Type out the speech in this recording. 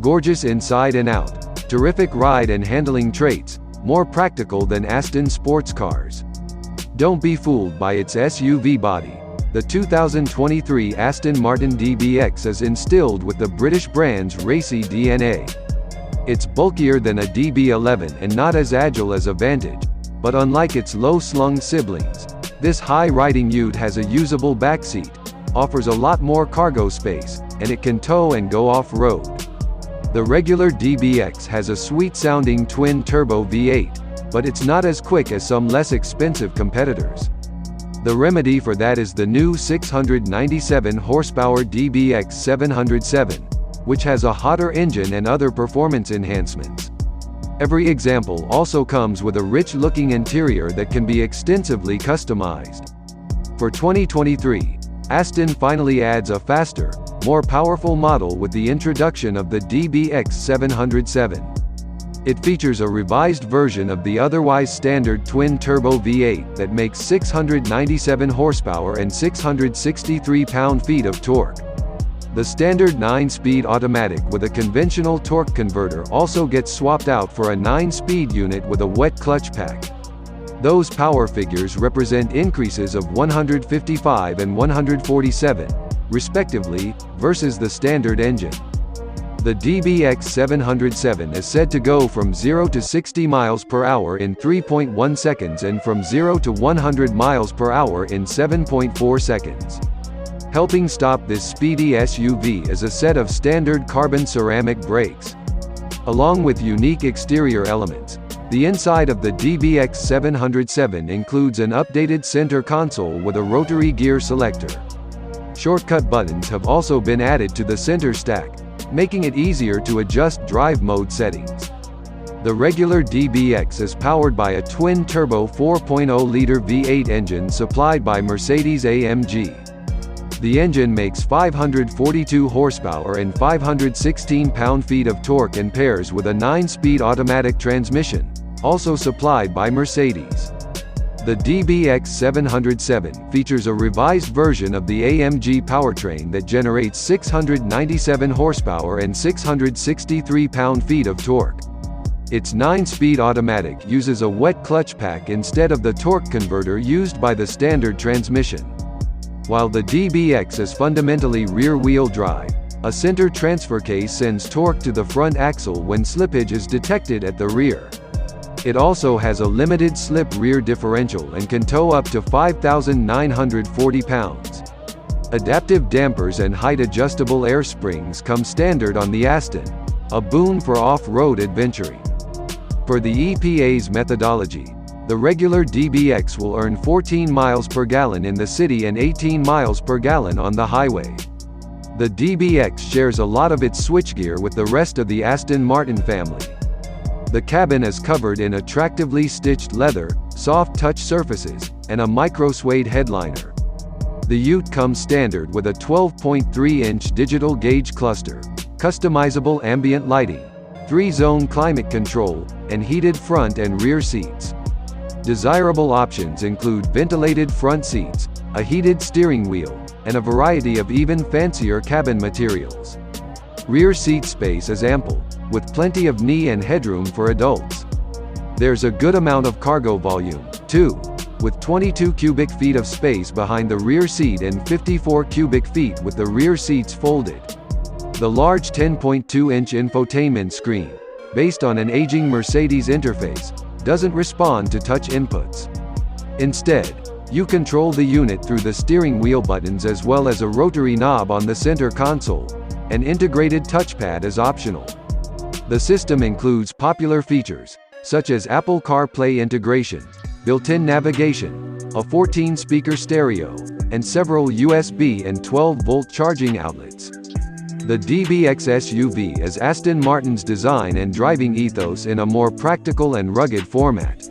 gorgeous inside and out, terrific ride and handling traits, more practical than Aston sports cars. Don't be fooled by its SUV body. The 2023 Aston Martin DBX is instilled with the British brand's racy DNA. It's bulkier than a DB11 and not as agile as a Vantage, but unlike its low-slung siblings, this high-riding ute has a usable backseat, offers a lot more cargo space, and it can tow and go off-road. The regular DBX has a sweet-sounding twin-turbo V8, but it's not as quick as some less expensive competitors. The remedy for that is the new 697-horsepower DBX 707, which has a hotter engine and other performance enhancements. Every example also comes with a rich-looking interior that can be extensively customized. For 2023, Aston finally adds a faster, more powerful model with the introduction of the DBX 707. It features a revised version of the otherwise standard twin-turbo V8 that makes 697 horsepower and 663 pound-feet of torque. The standard 9-speed automatic with a conventional torque converter also gets swapped out for a 9-speed unit with a wet clutch pack. Those power figures represent increases of 155 and 147, respectively, versus the standard engine. The DBX 707 is said to go from 0 to 60 miles per hour in 3.1 seconds and from 0 to 100 miles per hour in 7.4 seconds. Helping stop this speedy SUV is a set of standard carbon ceramic brakes. Along with unique exterior elements, the inside of the DBX 707 includes an updated center console with a rotary gear selector. Shortcut buttons have also been added to the center stack, making it easier to adjust drive mode settings. The regular DBX is powered by a twin-turbo 4.0-liter V8 engine supplied by Mercedes-AMG. The engine makes 542 horsepower and 516 pound-feet of torque and pairs with a 9-speed automatic transmission, also supplied by Mercedes. The DBX 707 features a revised version of the AMG powertrain that generates 697 horsepower and 663 pound-feet of torque. Its 9-speed automatic uses a wet clutch pack instead of the torque converter used by the standard transmission. While the DBX is fundamentally rear-wheel drive, a center transfer case sends torque to the front axle when slippage is detected at the rear. It also has a limited slip rear differential and can tow up to 5,940 pounds. Adaptive dampers and height-adjustable air springs come standard on the Aston, a boon for off-road adventuring. Per the EPA's methodology, the regular DBX will earn 14 miles per gallon in the city and 18 miles per gallon on the highway. The DBX shares a lot of its switchgear with the rest of the Aston Martin family. The cabin is covered in attractively stitched leather, soft touch surfaces, and a micro-suede headliner. The ute comes standard with a 12.3-inch digital gauge cluster, customizable ambient lighting, 3-zone climate control, and heated front and rear seats. Desirable options include ventilated front seats, a heated steering wheel, and a variety of even fancier cabin materials. Rear seat space is ample, with plenty of knee and headroom for adults. There's a good amount of cargo volume, too, with 22 cubic feet of space behind the rear seat and 54 cubic feet with the rear seats folded. The large 10.2-inch infotainment screen, based on an aging Mercedes interface, doesn't respond to touch inputs. Instead, you control the unit through the steering wheel buttons as well as a rotary knob on the center console. An integrated touchpad is optional. The system includes popular features, such as Apple CarPlay integration, built-in navigation, a 14-speaker stereo, and several USB and 12-volt charging outlets. The DBX SUV is Aston Martin's design and driving ethos in a more practical and rugged format.